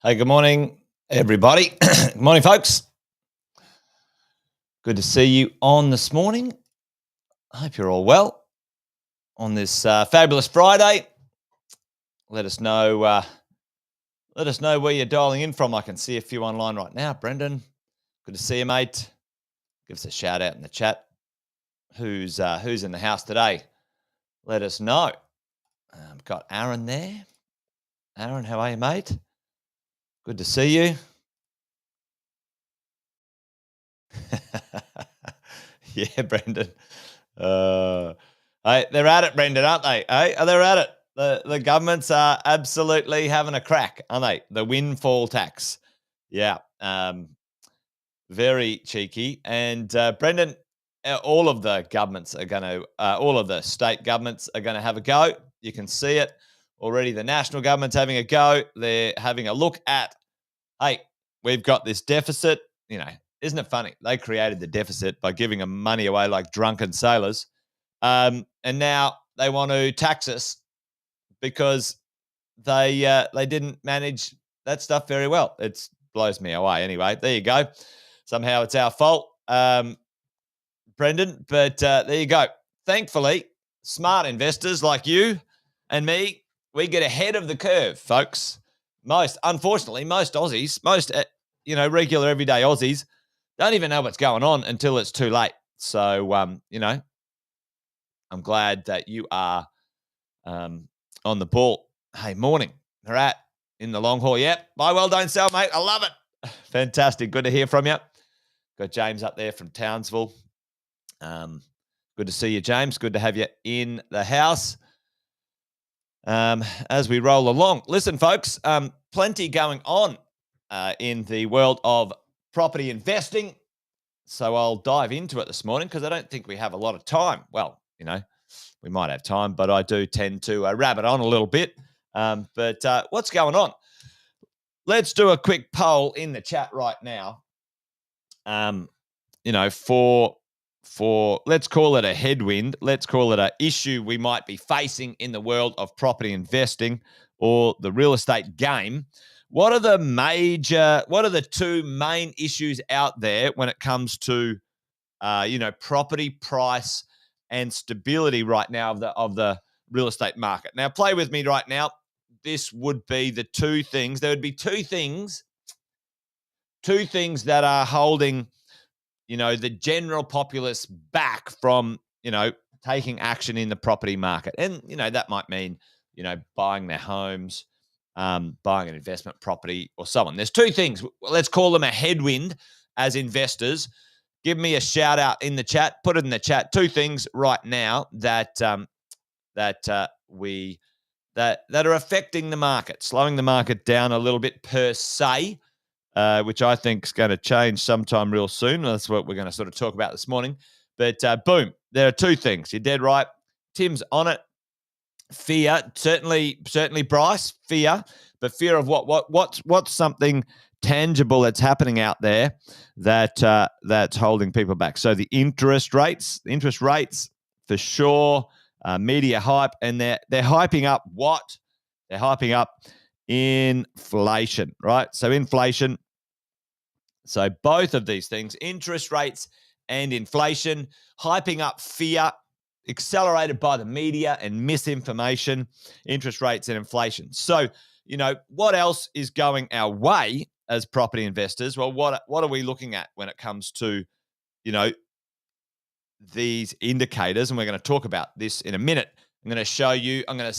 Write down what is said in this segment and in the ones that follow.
Hey, good morning, everybody. Good morning, folks. Good to see you on this morning. I hope you're all well on this fabulous Friday. Let us know. Let us know where you're dialing in from. I can see a few online right now. Brendan, good to see you, mate. Give us a shout out in the chat. Who's in the house today? Let us know. Got Aaron there. Aaron, how are you, mate? Good to see you. Yeah, Brendan. Hey, they're at it, Brendan, aren't they? Hey, they're at it. The governments are absolutely having a crack, aren't they? The windfall tax. Yeah. Very cheeky. And Brendan, all of the governments are going to, all of the state governments are going to have a go. You can see it already. The national government's having a go. They're having a look at, hey, we've got this deficit. You know, isn't it funny? They created the deficit by giving them money away like drunken sailors. And now they want to tax us because they didn't manage that stuff very well. It blows me away. Anyway, there you go. Somehow it's our fault, Brendan. But there you go. Thankfully, smart investors like you and me, we get ahead of the curve, folks. Unfortunately, most Aussies, most regular everyday Aussies, don't even know what's going on until it's too late. So I'm glad that you are on the ball. Hey, morning. Marat in the long haul. Yep. Buy well, don't sell, mate. I love it. Fantastic. Good to hear from you. Got James up there from Townsville. Good to see you, James. Good to have you in the house. As we roll along. Listen, folks, plenty going on in the world of property investing. So I'll dive into it this morning because I don't think we have a lot of time. Well, we might have time, but I do tend to rabbit on a little bit. But what's going on? Let's do a quick poll in the chat right now. For let's call it a headwind. Let's call it an issue we might be facing in the world of property investing or the real estate game. What are the two main issues out there when it comes to, property price and stability right now of the real estate market? Now, play with me right now. This would be the two things. There would be two things that are holding, the general populace back from, taking action in the property market. And, that might mean, buying their homes, buying an investment property or so on. There's two things. Let's call them a headwind as investors. Give me a shout out in the chat. Put it in the chat. Two things right now that are affecting the market, slowing the market down a little bit per se, which I think is going to change sometime real soon. That's what we're going to sort of talk about this morning. But boom, there are two things. You're dead right. Tim's on it. Fear, certainly, Bryce. Fear, but fear of what's something tangible that's happening out there that's holding people back. So the interest rates for sure. Media hype, and they're hyping up what? They're hyping up inflation, right? So inflation. So both of these things, interest rates and inflation, hyping up fear, accelerated by the media and misinformation, interest rates and inflation. So, what else is going our way as property investors? Well, what are we looking at when it comes to, these indicators? And we're going to talk about this in a minute. I'm going to show you. I'm going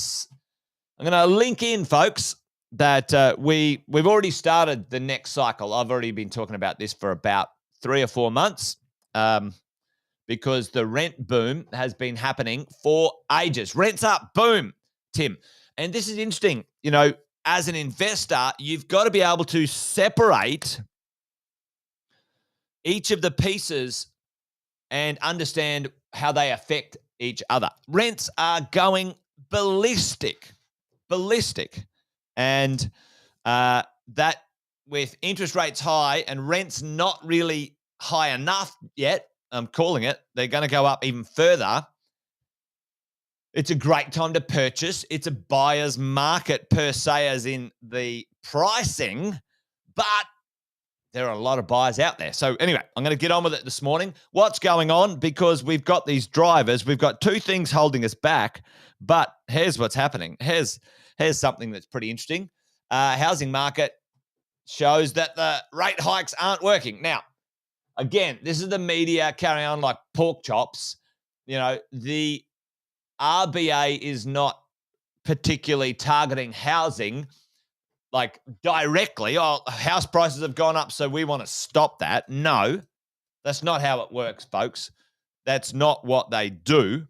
to link in, folks, that we've already started the next cycle. I've already been talking about this for about 3 or 4 months, because the rent boom has been happening for ages. Rents up, boom, Tim. And this is interesting. As an investor, you've got to be able to separate each of the pieces and understand how they affect each other. Rents are going ballistic. And that with interest rates high and rents not really high enough yet, I'm calling it, they're going to go up even further. It's a great time to purchase. It's a buyer's market per se, as in the pricing, but there are a lot of buyers out there. So anyway, I'm going to get on with it this morning. What's going on? Because we've got these drivers. We've got two things holding us back, but here's what's happening. Here's something that's pretty interesting. Housing market shows that the rate hikes aren't working. Now, again, this is the media carrying on like pork chops. The RBA is not particularly targeting housing like directly. Oh, house prices have gone up, so we want to stop that. No, that's not how it works, folks. That's not what they do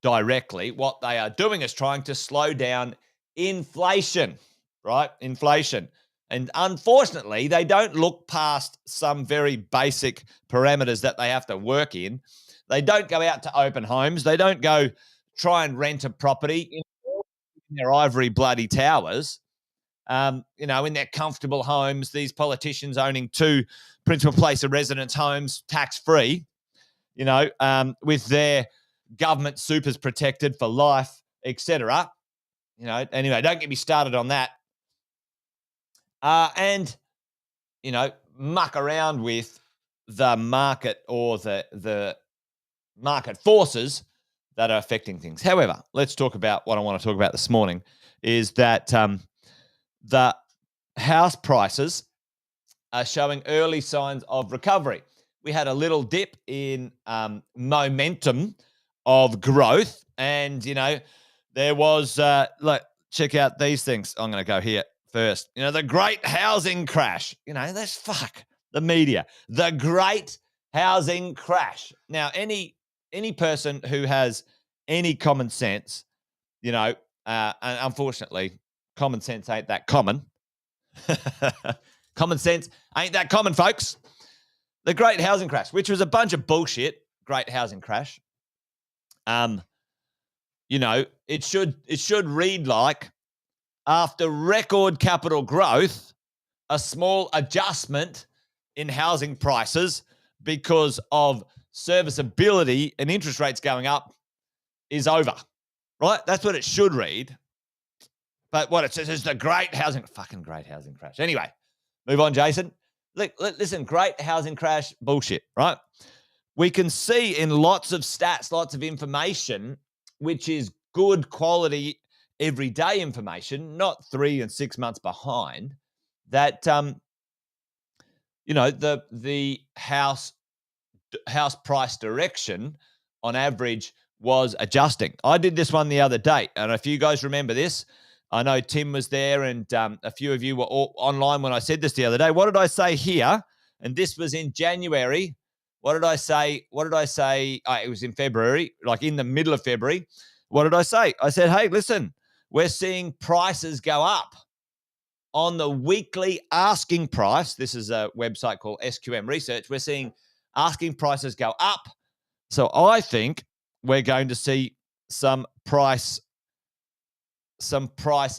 directly. What they are doing is trying to slow down inflation, right? Inflation. And unfortunately, they don't look past some very basic parameters that they have to work in. They don't go out to open homes. They don't go try and rent a property in their ivory bloody towers. In their comfortable homes, these politicians owning 2 principal place of residence homes tax-free, with their government supers protected for life, etc. Anyway, don't get me started on that. And muck around with the market or the market forces that are affecting things. However, let's talk about what I want to talk about this morning is that the house prices are showing early signs of recovery. We had a little dip in momentum of growth, and there was check out these things. I'm going to go here first. The great housing crash. That's fuck the media. The great housing crash. Now, any person who has any common sense, and unfortunately, common sense ain't that common. Common sense ain't that common, folks. The great housing crash, which was a bunch of bullshit. Great housing crash. It should read like, after record capital growth, a small adjustment in housing prices because of serviceability and interest rates going up is over, right? That's what it should read. But what it says is the great housing crash. Anyway, move on, Jason. Listen, great housing crash, bullshit, right? We can see in lots of stats, lots of information, which is good quality everyday information, not 3 and 6 months behind, that the house price direction on average was adjusting. I did this one the other day, and if you guys remember this, I know Tim was there, and a few of you were all online when I said this the other day. What did I say here? And this was in January. What did I say? It was in February, like in the middle of February. What did I say? I said, hey, listen, we're seeing prices go up on the weekly asking price. This is a website called SQM Research. We're seeing asking prices go up. So I think we're going to see some price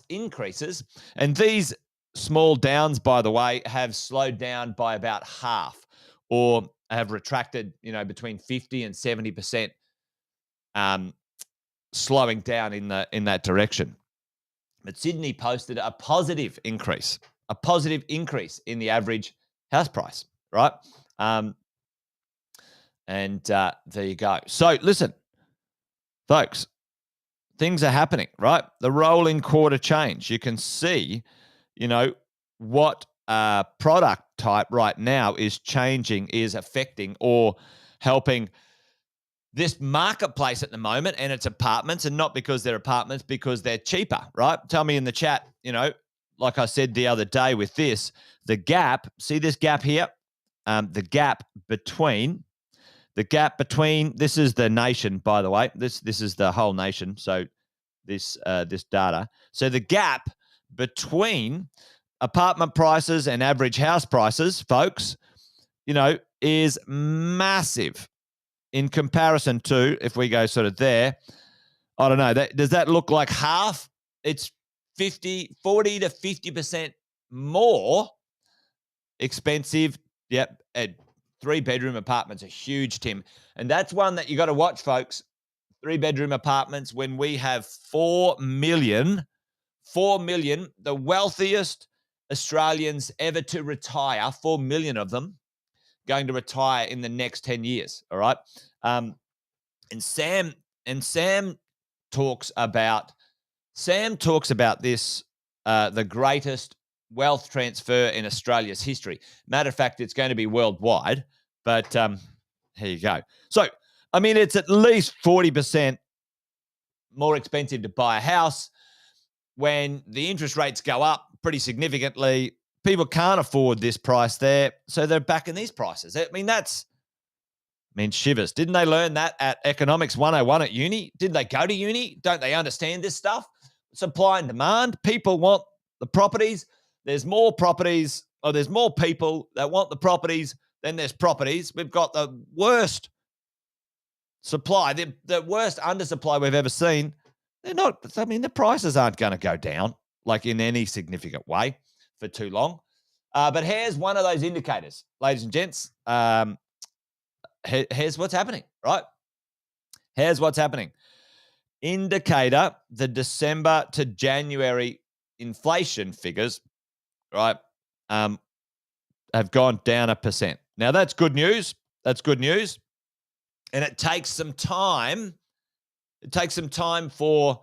increases. And these small downs, by the way, have slowed down by about half, or have retracted, between 50 and 70%, slowing down in that direction. But Sydney posted a positive increase in the average house price, right? And there you go. So listen, folks, things are happening, right? The rolling quarter change. You can see, what product type right now is changing, is affecting or helping this marketplace at the moment, and it's apartments, and not because they're apartments, because they're cheaper, right? Tell me in the chat, like I said the other day with this, the gap, see this gap here? The gap between, this is the nation, by the way. This is the whole nation. So this data. So the gap between apartment prices and average house prices, folks, is massive. In comparison to, if we go sort of there, I don't know, does that look like half? It's 40 to 50% more expensive. Yep. 3-bedroom apartments are huge, Tim. And that's one that you got to watch, folks. 3-bedroom apartments when we have 4 million, the wealthiest Australians ever to retire, 4 million of them going to retire in the next 10 years. All right. And Sam talks about this, the greatest wealth transfer in Australia's history. Matter of fact, it's going to be worldwide, but here you go. So, I mean, it's at least 40% more expensive to buy a house when the interest rates go up pretty significantly. People can't afford this price there, so they're back in these prices. I mean, shivers. Didn't they learn that at Economics 101 at uni? Did they go to uni? Don't they understand this stuff? Supply and demand. People want the properties. There's more properties, or there's more people that want the properties than there's properties. We've got the worst supply, the worst undersupply we've ever seen. The prices aren't going to go down like in any significant way for too long. But here's one of those indicators, ladies and gents. Here's what's happening, right? Here's what's happening. Indicator, the December to January inflation figures, right, have gone down 1%. Now, that's good news. That's good news. And it takes some time. It takes some time for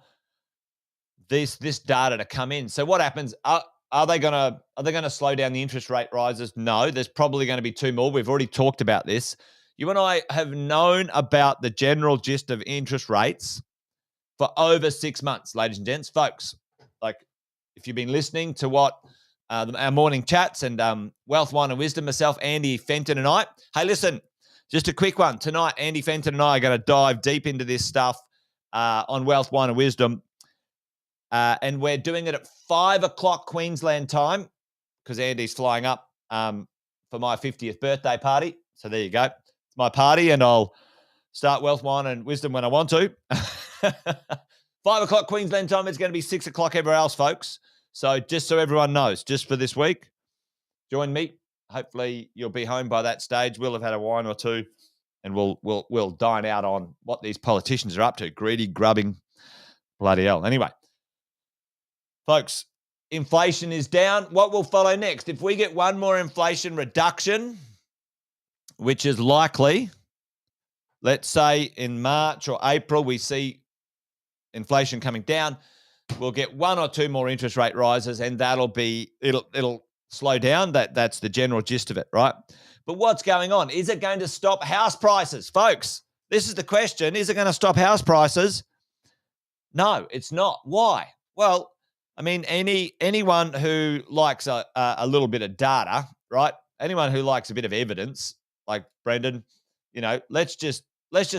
this data to come in. So what happens? Are they gonna slow down the interest rate rises? No, there's probably going to be 2 more. We've already talked about this. You and I have known about the general gist of interest rates for over 6 months, ladies and gents. Folks, like if you've been listening to what our morning chats and Wealth, Wine and Wisdom, myself, Andy Fenton and I. Hey, listen, just a quick one. Tonight, Andy Fenton and I are going to dive deep into this stuff on Wealth, Wine and Wisdom. And we're doing it at 5 o'clock Queensland time because Andy's flying up for my 50th birthday party. So there you go. It's my party, and I'll start Wealth, Wine and Wisdom when I want to. 5 o'clock Queensland time. It's going to be 6 o'clock everywhere else, folks. So just so everyone knows, just for this week, join me. Hopefully you'll be home by that stage. We'll have had a wine or two, and we'll dine out on what these politicians are up to. Greedy, grubbing, bloody hell. Anyway, folks, inflation is down. What will follow next? If we get one more inflation reduction, which is likely, let's say in March or April, we see inflation coming down, we'll get 1 or 2 more interest rate rises, and it'll slow down. That's the general gist of it, right? But what's going on? Is it going to stop house prices? Folks, this is the question. Is it going to stop house prices? No, it's not. Why? Well, I mean, anyone who likes a little bit of data, right? Anyone who likes a bit of evidence, like Brendan, let's just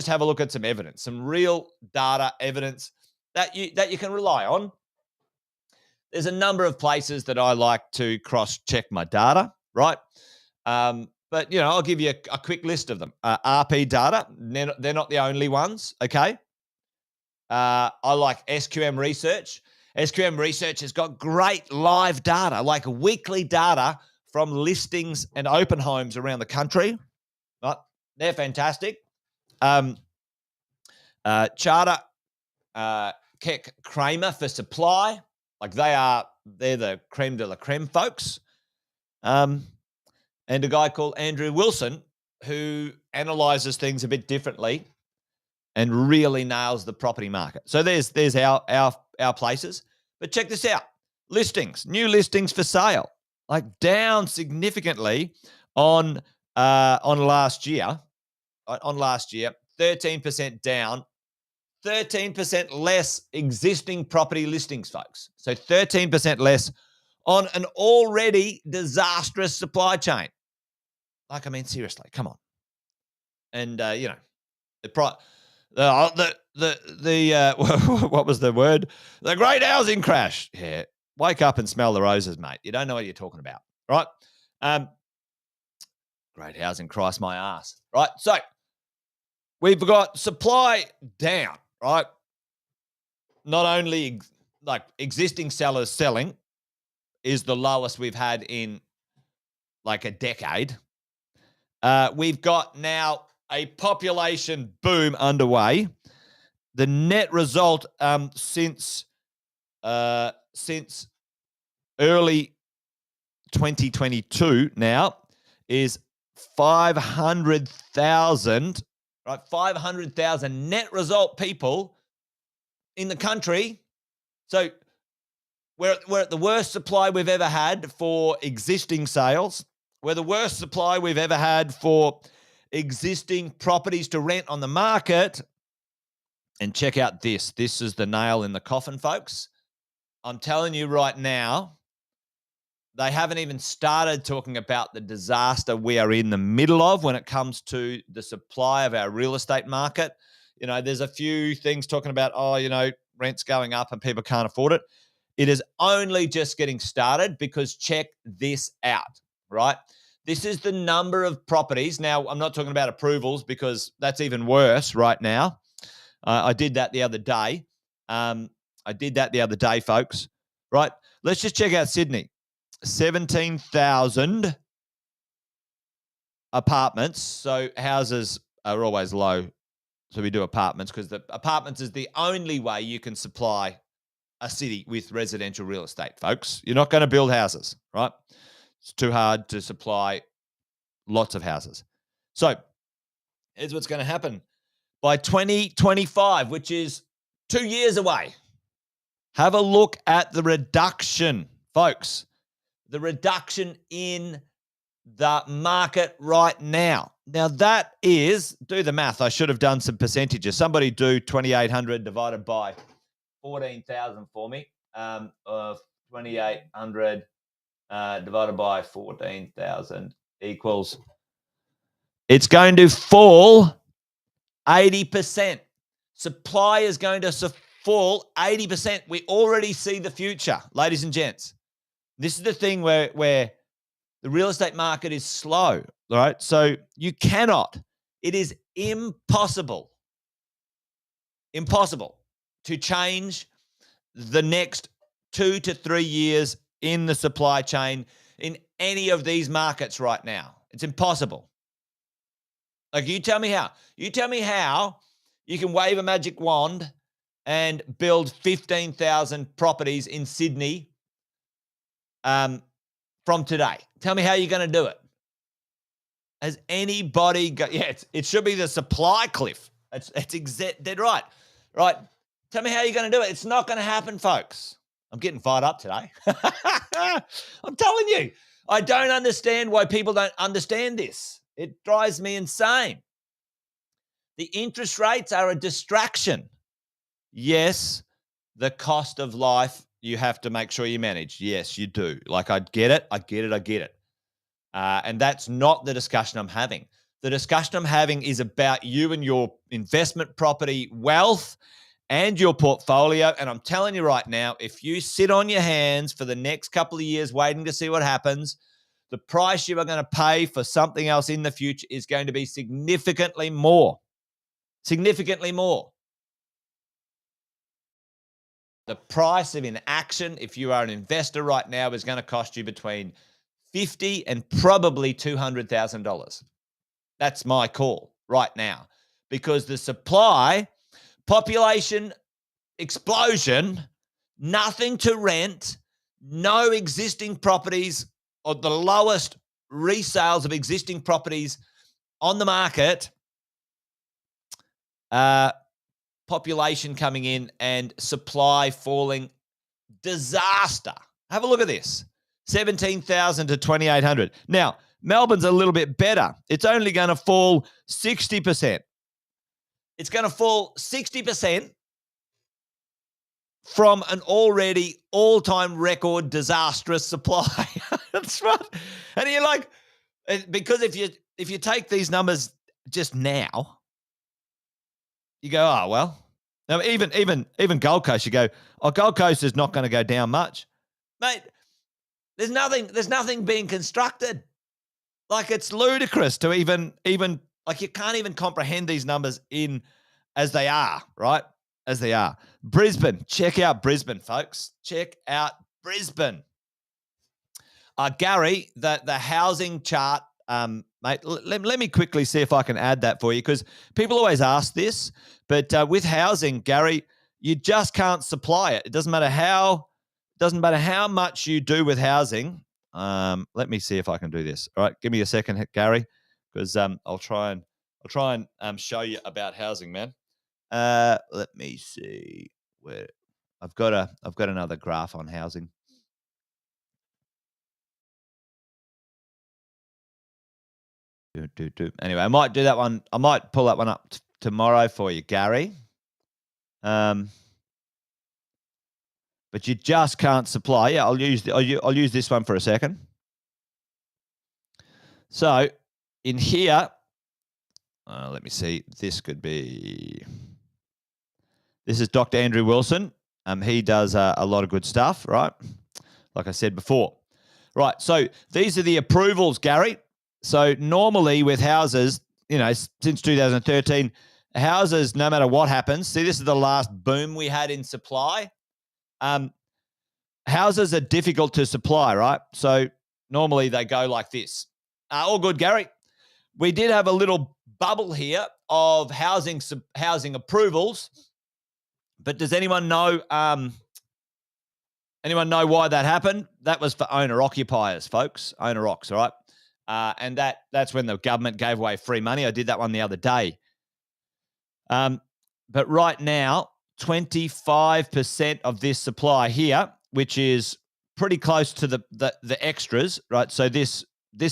have a look at some evidence, some real data evidence that you can rely on. There's a number of places that I like to cross-check my data, right? But, I'll give you a quick list of them. RP data, they're not the only ones, okay? I like SQM Research. SQM Research has got great live data, like weekly data from listings and open homes around the country. Right? They're fantastic. Charter, Keck Kramer for supply. Like they're the creme de la creme folks. And a guy called Andrew Wilson who analyzes things a bit differently and really nails the property market. So there's our places. But check this out. Listings, new listings for sale, like down significantly on last year. On last year, 13% down. 13% less existing property listings, folks. So 13% less on an already disastrous supply chain. Like, I mean, seriously, come on. And what was the word? The great housing crash. Yeah, wake up and smell the roses, mate. You don't know what you're talking about, right? Great housing, Christ my ass, right? So we've got supply down. Right? Not only like existing sellers selling is the lowest we've had in like a decade. We've got now a population boom underway, the net result since early 2022 now is 500,000, right? 500,000 net result people in the country. So we're at the worst supply we've ever had for existing sales. We're the worst supply we've ever had for existing properties to rent on the market. And check out this. This is the nail in the coffin, folks. I'm telling you right now, they haven't even started talking about the disaster we are in the middle of when it comes to the supply of our real estate market. There's a few things talking about, rent's going up and people can't afford it. It is only just getting started because check this out, right? This is the number of properties. Now, I'm not talking about approvals because that's even worse right now. I did that the other day. Folks, right? Let's just check out Sydney. 17,000 apartments. So houses are always low. So we do apartments because the apartments is the only way you can supply a city with residential real estate, folks. You're not going to build houses, right? It's too hard to supply lots of houses. So here's what's going to happen. By 2025, which is 2 years away, have a look at the reduction, folks. The reduction in the market right now. Now that is, do the math. I should have done some percentages. Somebody do 2,800 divided by 14,000 for me. 2,800 divided by 14,000 equals. It's going to fall 80%. Supply is going to fall 80%. We already see the future, ladies and gents. This is the thing where the real estate market is slow, right? So you cannot, it is impossible to change the next 2 to 3 years in the supply chain in any of these markets right now. It's impossible. Like, you tell me how. You tell me how you can wave a magic wand and build 15,000 properties in Sydney from today. Tell me how you're going to do it. Has anybody got? Yeah, it should be the supply cliff. It's dead right. Right. Tell me how you're going to do it. It's not going to happen, folks. I'm getting fired up today. I'm telling you, I don't understand why people don't understand this. It drives me insane. The interest rates are a distraction. Yes, the cost of life you have to make sure you manage. Yes, you do. Like, I get it. And that's not the discussion I'm having. The discussion I'm having is about you and your investment property wealth and your portfolio. And I'm telling you right now, if you sit on your hands for the next couple of years waiting to see what happens, the price you are going to pay for something else in the future is going to be significantly more. Significantly more. The price of inaction, if you are an investor right now, is going to cost you between $50,000 and probably $200,000. That's my call right now, because the supply, population explosion, nothing to rent, no existing properties, or the lowest resales of existing properties on the market, population coming in and supply falling, disaster. Have a look at this. 17,000 to 2,800. Now, Melbourne's a little bit better. It's only going to fall 60%. It's going to fall 60% from an already all-time record disastrous supply. That's right. And you're like, because if you take these numbers just now, you go, oh, well. Now, even Gold Coast, you go, oh, Gold Coast is not going to go down much. Mate, there's nothing being constructed. Like, it's ludicrous to even like, you can't even comprehend these numbers in as they are, right? As they are. Brisbane, check out Brisbane, folks. Check out Brisbane. Gary, the housing chart mate, let me quickly see if I can add that for you, because people always ask this, but with housing, Gary, you just can't supply it. It doesn't matter how much you do with housing. Let me see if I can do this. All right, give me a second, Gary, because I'll try and show you about housing, man. Let me see where I've got another graph on housing. Anyway, I might do that one. I might pull that one up tomorrow for you, Gary. But you just can't supply. Yeah, I'll use this one for a second. So in here, let me see. This is Dr. Andrew Wilson. He does a lot of good stuff, right? Like I said before. Right, so these are the approvals, Gary. So normally with houses, since 2013, houses, no matter what happens, see, this is the last boom we had in supply. Houses are difficult to supply, right? So normally they go like this. All good, Gary. We did have a little bubble here of housing approvals, but does anyone know why that happened? That was for owner-occupiers, folks. Owner-occs, all right? And that's when the government gave away free money. I did that one the other day. But right now, 25% of this supply here, which is pretty close to the extras, right? So this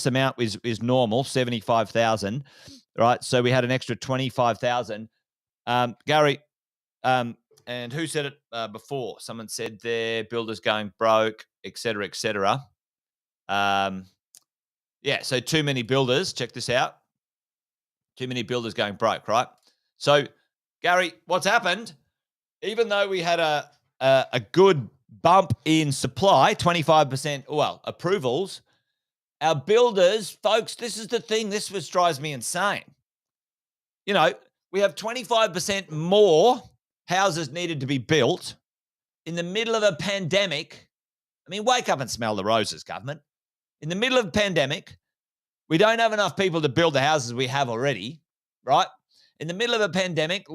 amount is normal, 75,000, right? So we had an extra 25,000. Gary, and who said it before? Someone said their builders going broke, et cetera, et cetera. Yeah, so too many builders, check this out. Too many builders going broke, right? So, Gary, what's happened, even though we had a good bump in supply, 25%, approvals, our builders, folks, this is the thing, this drives me insane. We have 25% more houses needed to be built in the middle of a pandemic. I mean, wake up and smell the roses, government. In the middle of a pandemic, we don't have enough people to build the houses we have already, right? In the middle of a pandemic,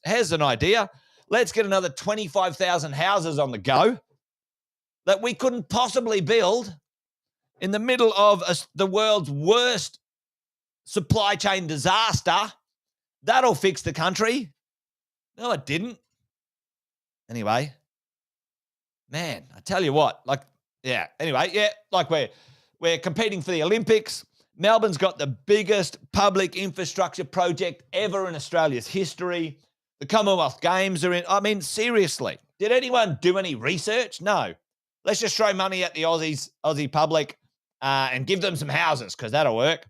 here's an idea. Let's get another 25,000 houses on the go that we couldn't possibly build in the middle of the world's worst supply chain disaster. That'll fix the country. No, it didn't. Anyway, man, I tell you what, we're competing for the Olympics. Melbourne's got the biggest public infrastructure project ever in Australia's history. The Commonwealth Games are in. I mean, seriously, did anyone do any research? No. Let's just throw money at the Aussie public and give them some houses, because that'll work.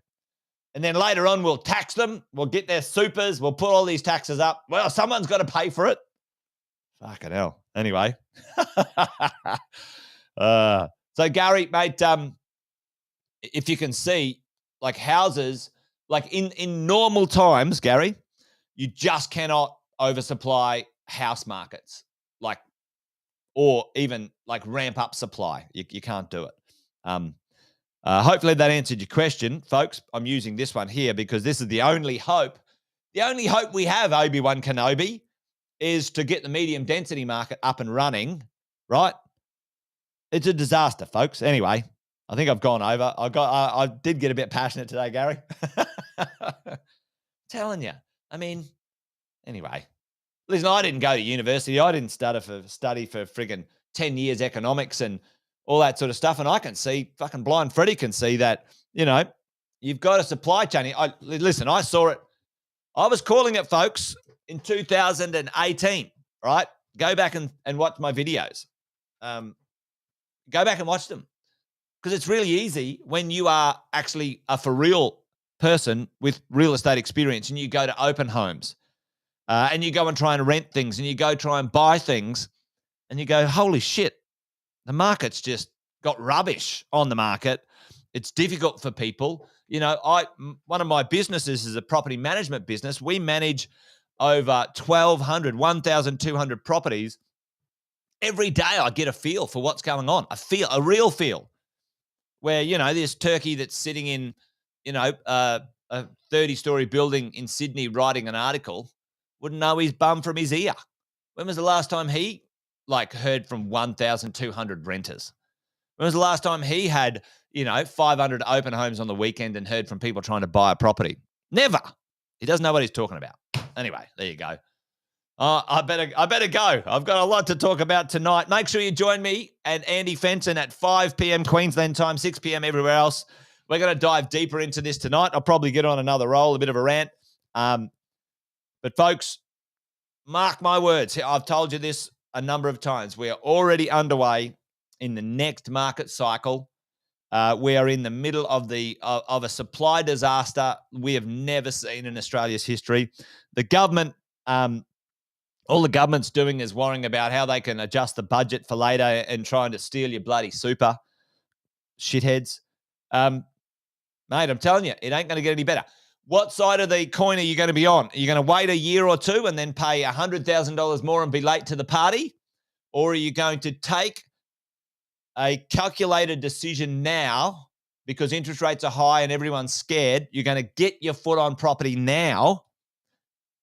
And then later on, we'll tax them. We'll get their supers. We'll put all these taxes up. Well, someone's got to pay for it. Fucking hell. Anyway. So, Gary, mate, if you can see, like houses, like in normal times, Gary, you just cannot oversupply house markets, or even ramp up supply. You can't do it. Hopefully that answered your question, folks. I'm using this one here because this is the only hope. The only hope we have, Obi-Wan Kenobi, is to get the medium density market up and running, right? It's a disaster, folks. Anyway, I think I've gone over. I did get a bit passionate today, Gary. Telling you. I mean, anyway. Listen, I didn't go to university. I didn't study for friggin' 10 years economics and all that sort of stuff. And I can see, fucking blind Freddie can see that, you've got a supply chain. Listen, I saw it. I was calling it, folks, in 2018, right? Go back and watch my videos. Go back and watch them. Because it's really easy when you are actually a for real person with real estate experience and you go to open homes and you go and try and rent things and you go try and buy things and you go, holy shit, the market's just got rubbish on the market. It's difficult for people. One of my businesses is a property management business. We manage over 1,200 properties. Every day I get a feel for what's going on. A real feel. Where, this turkey that's sitting in a 30-story building in Sydney writing an article wouldn't know his bum from his ear. When was the last time he heard from 1,200 renters? When was the last time he had 500 open homes on the weekend and heard from people trying to buy a property? Never. He doesn't know what he's talking about. Anyway, there you go. I better go. I've got a lot to talk about tonight. Make sure you join me and Andy Fenton at 5 p.m. Queensland time, 6 p.m. everywhere else. We're going to dive deeper into this tonight. I'll probably get on another roll, a bit of a rant. But folks, mark my words. I've told you this a number of times. We are already underway in the next market cycle. We are in the middle of a supply disaster we have never seen in Australia's history. The government, all the government's doing is worrying about how they can adjust the budget for later and trying to steal your bloody super, shitheads. Mate, I'm telling you, it ain't going to get any better. What side of the coin are you going to be on? Are you going to wait a year or two and then pay $100,000 more and be late to the party? Or are you going to take a calculated decision now because interest rates are high and everyone's scared? You're going to get your foot on property now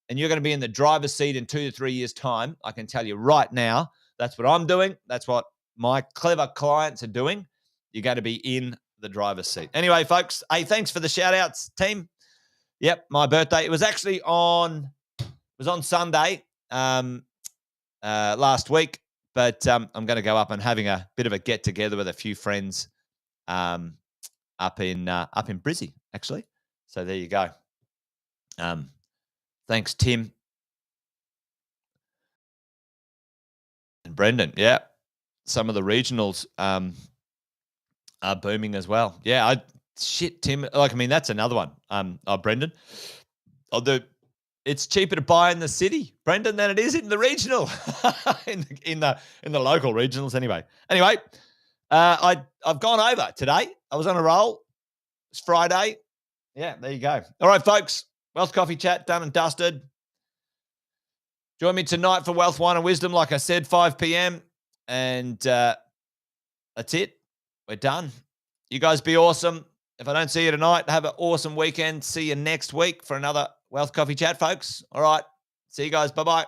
and you're going to be in the driver's seat in 2 to 3 years' time. I can tell you right now, that's what I'm doing. That's what my clever clients are doing. You're going to be in the driver's seat. Anyway, folks, hey, thanks for the shout-outs, team. Yep, my birthday. It was actually on Sunday last week, but I'm going to go up and having a bit of a get-together with a few friends up in Brizzy, actually. So there you go. Thanks, Tim. And Brendan, yeah. Some of the regionals are booming as well. Yeah, Tim. That's another one. Brendan. It's cheaper to buy in the city, Brendan, than it is in the regional, in the local regionals. Anyway, I've gone over today. I was on a roll. It's Friday. Yeah, there you go. All right, folks. Wealth Coffee Chat done and dusted. Join me tonight for Wealth, Wine and Wisdom. Like I said, 5 p.m. And that's it. We're done. You guys be awesome. If I don't see you tonight, have an awesome weekend. See you next week for another Wealth Coffee Chat, folks. All right. See you guys. Bye-bye.